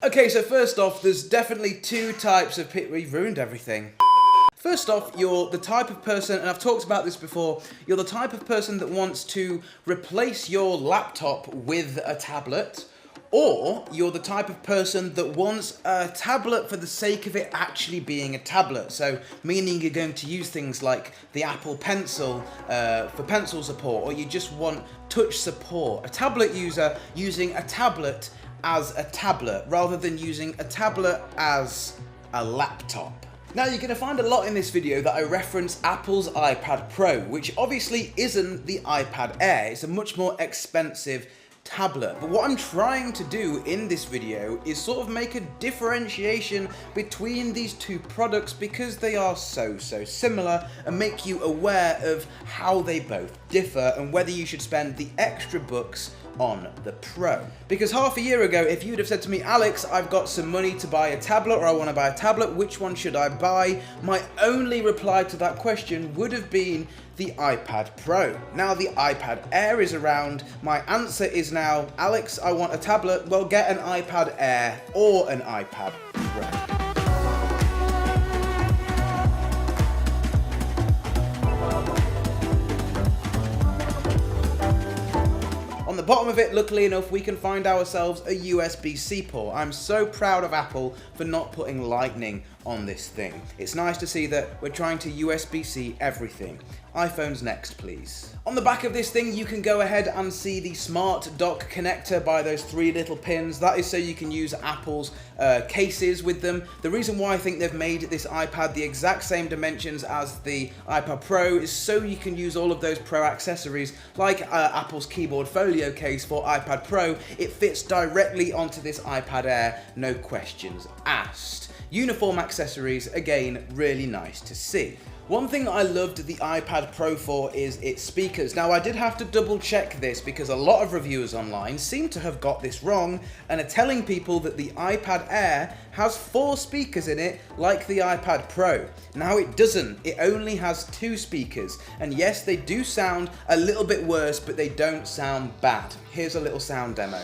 Okay, so first off, there's definitely two types of people. We've ruined everything. First off, you're the type of person, and I've talked about this before, you're the type of person that wants to replace your laptop with a tablet, or you're the type of person that wants a tablet for the sake of it actually being a tablet. So, meaning you're going to use things like the Apple Pencil for pencil support, or you just want touch support. A tablet user using a tablet as a tablet, rather than using a tablet as a laptop. Now you're going to find a lot in this video that I reference Apple's iPad Pro, which obviously isn't the iPad Air. It's a much more expensive tablet. But what I'm trying to do in this video is sort of make a differentiation between these two products because they are so similar, and make you aware of how they both differ and whether you should spend the extra bucks on the Pro. Because half a year ago, if you'd have said to me, Alex, I've got some money to buy a tablet, or I want to buy a tablet, which one should I buy? My only reply to that question would have been the iPad Pro. Now the iPad Air is around, my answer is now, Alex, I want a tablet, well get an iPad Air or an iPad Pro. On the bottom of it, luckily enough, we can find ourselves a USB-C port. I'm so proud of Apple for not putting Lightning on this thing. It's nice to see that we're trying to USB-C everything. iPhones next, please. On the back of this thing, you can go ahead and see the smart dock connector by those three little pins. That is so you can use Apple's cases with them. The reason why I think they've made this iPad the exact same dimensions as the iPad Pro is so you can use all of those Pro accessories, like Apple's keyboard folio case for iPad Pro. It fits directly onto this iPad Air, no questions asked. Uniform accessories, again, really nice to see. One thing I loved the iPad Pro for is its speakers. Now I did have to double check this because a lot of reviewers online seem to have got this wrong and are telling people that the iPad Air has 4 speakers in it like the iPad Pro. Now it doesn't, it only has 2 speakers, and yes, they do sound a little bit worse, but they don't sound bad. Here's a little sound demo.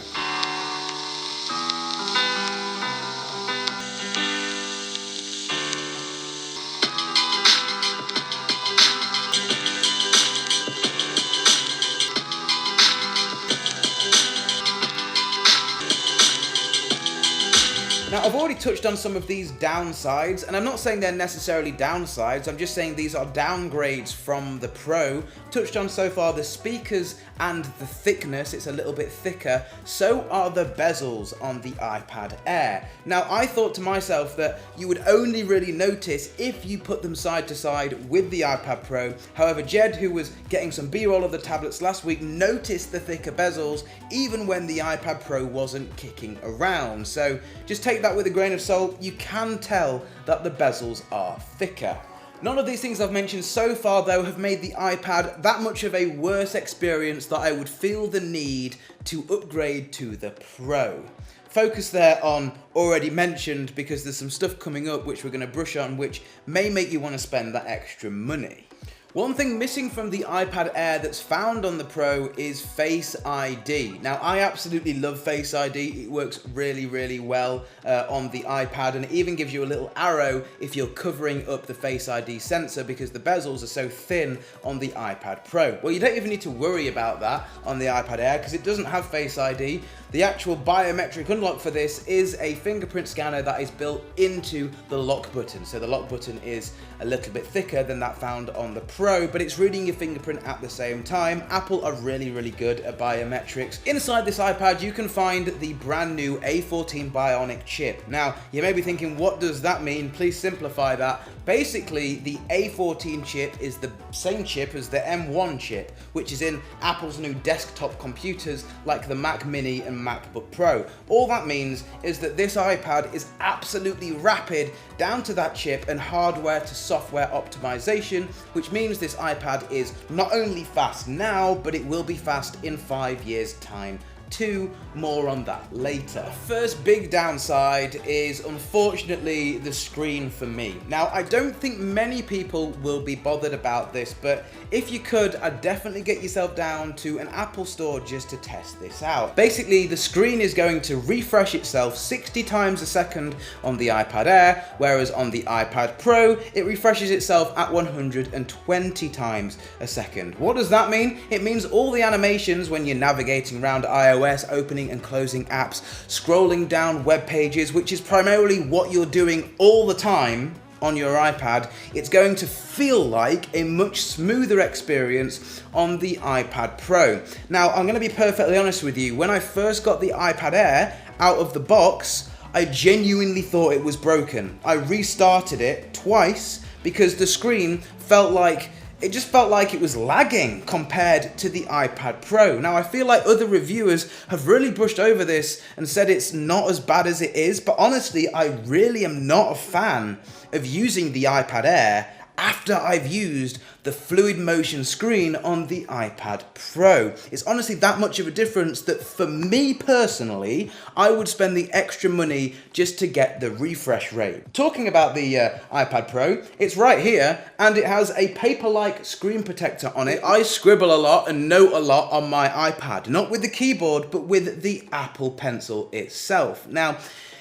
Now, I've already touched on some of these downsides, and I'm not saying they're necessarily downsides, I'm just saying these are downgrades from the Pro. Touched on so far the speakers and the thickness, it's a little bit thicker. So are the bezels on the iPad Air. Now, I thought to myself that you would only really notice if you put them side to side with the iPad Pro. However, Jed, who was getting some B-roll of the tablets last week, noticed the thicker bezels even when the iPad Pro wasn't kicking around. So just take that with a grain of salt. You can tell that the bezels are thicker. None of these things I've mentioned so far though have made the iPad that much of a worse experience that I would feel the need to upgrade to the Pro. Focus there on already mentioned because there's some stuff coming up which we're going to brush on which may make you want to spend that extra money. One thing missing from the iPad Air that's found on the Pro is Face ID. Now, I absolutely love Face ID. It works really well on the iPad, and it even gives you a little arrow if you're covering up the Face ID sensor because the bezels are so thin on the iPad Pro. Well, you don't even need to worry about that on the iPad Air because it doesn't have Face ID. The actual biometric unlock for this is a fingerprint scanner that is built into the lock button. So the lock button is a little bit thicker than that found on the Pro, but it's reading your fingerprint at the same time. Apple are really good at biometrics. Inside this iPad, you can find the brand new A14 Bionic chip. Now, you may be thinking, what does that mean? Please simplify that. Basically, the A14 chip is the same chip as the M1 chip, which is in Apple's new desktop computers like the Mac Mini and MacBook Pro. All that means is that this iPad is absolutely rapid down to that chip and hardware to software optimization, which means this iPad is not only fast now, but it will be fast in 5 years' time 2, more on that later. First big downside is unfortunately the screen for me. Now, I don't think many people will be bothered about this, but if you could, I'd definitely get yourself down to an Apple store just to test this out. Basically, the screen is going to refresh itself 60 times a second on the iPad Air, whereas on the iPad Pro, it refreshes itself at 120 times a second. What does that mean? It means all the animations when you're navigating around iOS, opening and closing apps, scrolling down web pages, which is primarily what you're doing all the time on your iPad, it's going to feel like a much smoother experience on the iPad Pro. Now, I'm going to be perfectly honest with you. When I first got the iPad Air out of the box, I genuinely thought it was broken. I restarted it twice because the screen felt like it was lagging compared to the iPad Pro. Now, I feel like other reviewers have really brushed over this and said it's not as bad as it is, but honestly, I really am not a fan of using the iPad Air after I've used the fluid motion screen on the iPad Pro. It's honestly that much of a difference that for me personally, I would spend the extra money just to get the refresh rate. Talking about the iPad Pro, it's right here and it has a Paperlike screen protector on it. I scribble a lot and note a lot on my iPad, not with the keyboard, but with the Apple Pencil itself. Now,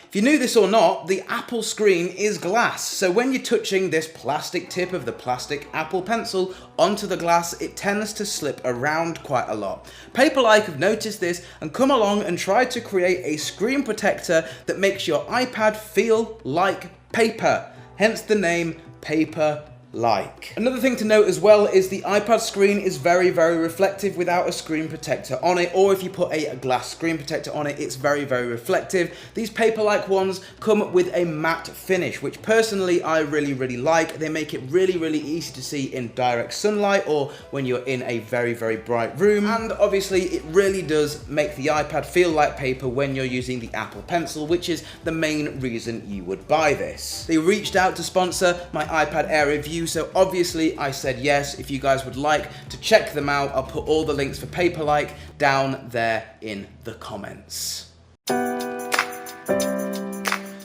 if you knew this or not, the Apple screen is glass, so when you're touching this plastic tip of the plastic Apple Pencil onto the glass, it tends to slip around quite a lot. Paperlike have noticed this and come along and tried to create a screen protector that makes your iPad feel like paper, hence the name Paperlike. Another thing to note as well is the iPad screen is very, very reflective without a screen protector on it, or if you put a glass screen protector on it, it's very, very reflective. These Paperlike ones come with a matte finish, which personally I really, really like. They make it really, really easy to see in direct sunlight or when you're in a very, very bright room. And obviously it really does make the iPad feel like paper when you're using the Apple Pencil, which is the main reason you would buy this. They reached out to sponsor my iPad Air review, so obviously I said yes. If you guys would like to check them out, I'll put all the links for Paperlike down there in the comments.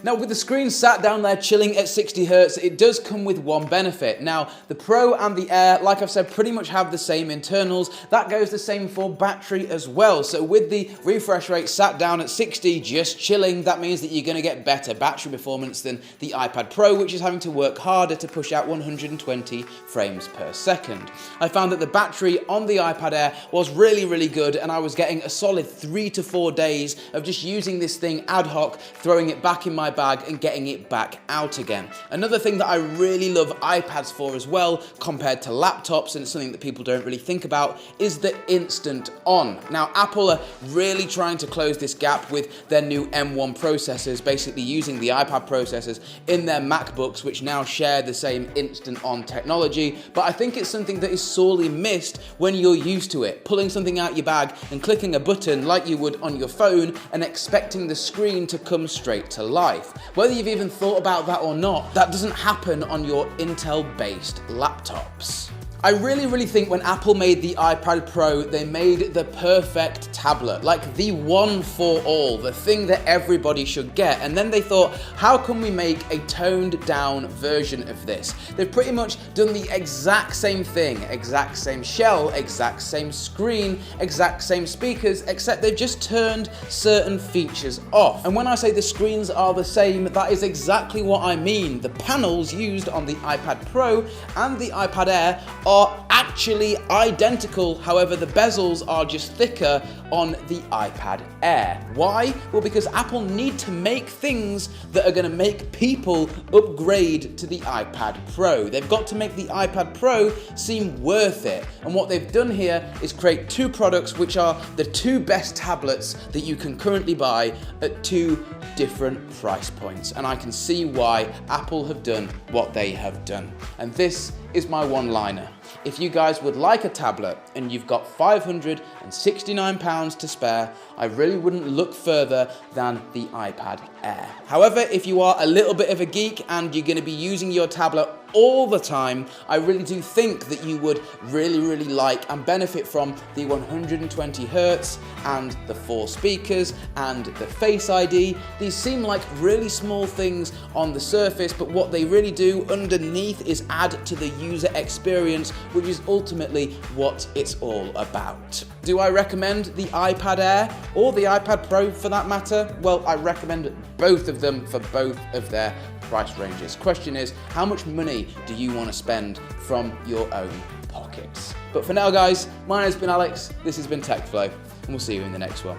Now, with the screen sat down there chilling at 60 Hz, it does come with one benefit. Now, the Pro and the Air, like I've said, pretty much have the same internals. That goes the same for battery as well. So with the refresh rate sat down at 60, just chilling, that means that you're going to get better battery performance than the iPad Pro, which is having to work harder to push out 120 frames per second. I found that the battery on the iPad Air was really, really good, and I was getting a solid 3 to 4 days of just using this thing ad hoc, throwing it back in my bag and getting it back out again. Another thing that I really love iPads for as well, compared to laptops, and it's something that people don't really think about, is the instant on. Now, Apple are really trying to close this gap with their new M1 processors, basically using the iPad processors in their MacBooks, which now share the same instant on technology, but I think it's something that is sorely missed when you're used to it. Pulling something out your bag and clicking a button like you would on your phone and expecting the screen to come straight to life. Whether you've even thought about that or not, that doesn't happen on your Intel-based laptops. I really think when Apple made the iPad Pro, they made the perfect tablet, like the one for all, the thing that everybody should get. And then they thought, how can we make a toned down version of this? They've pretty much done the exact same thing, exact same shell, exact same screen, exact same speakers, except they've just turned certain features off. And when I say the screens are the same, that is exactly what I mean. The panels used on the iPad Pro and the iPad Air are actually identical, however the bezels are just thicker on the iPad Air. Why? Well, because Apple need to make things that are going to make people upgrade to the iPad Pro. They've got to make the iPad Pro seem worth it, and what they've done here is create two products which are the two best tablets that you can currently buy at two different price points, and I can see why Apple have done what they have done. And this is my one-liner. If you guys would like a tablet and you've got £569 to spare, I really wouldn't look further than the iPad Air. However, if you are a little bit of a geek and you're going to be using your tablet all the time, I really do think that you would really like and benefit from the 120 Hz and the 4 speakers and the Face ID. These seem like really small things on the surface, but what they really do underneath is add to the user experience, which is ultimately what it's all about. Do I recommend the iPad Air or the iPad Pro for that matter? Well, I recommend both of them for both of their price ranges. Question is, how much money do you want to spend from your own pockets? But for now, guys, my name's been Alex, this has been TechFlow, and we'll see you in the next one.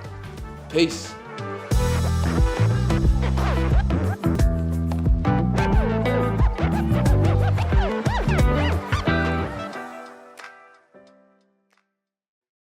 Peace.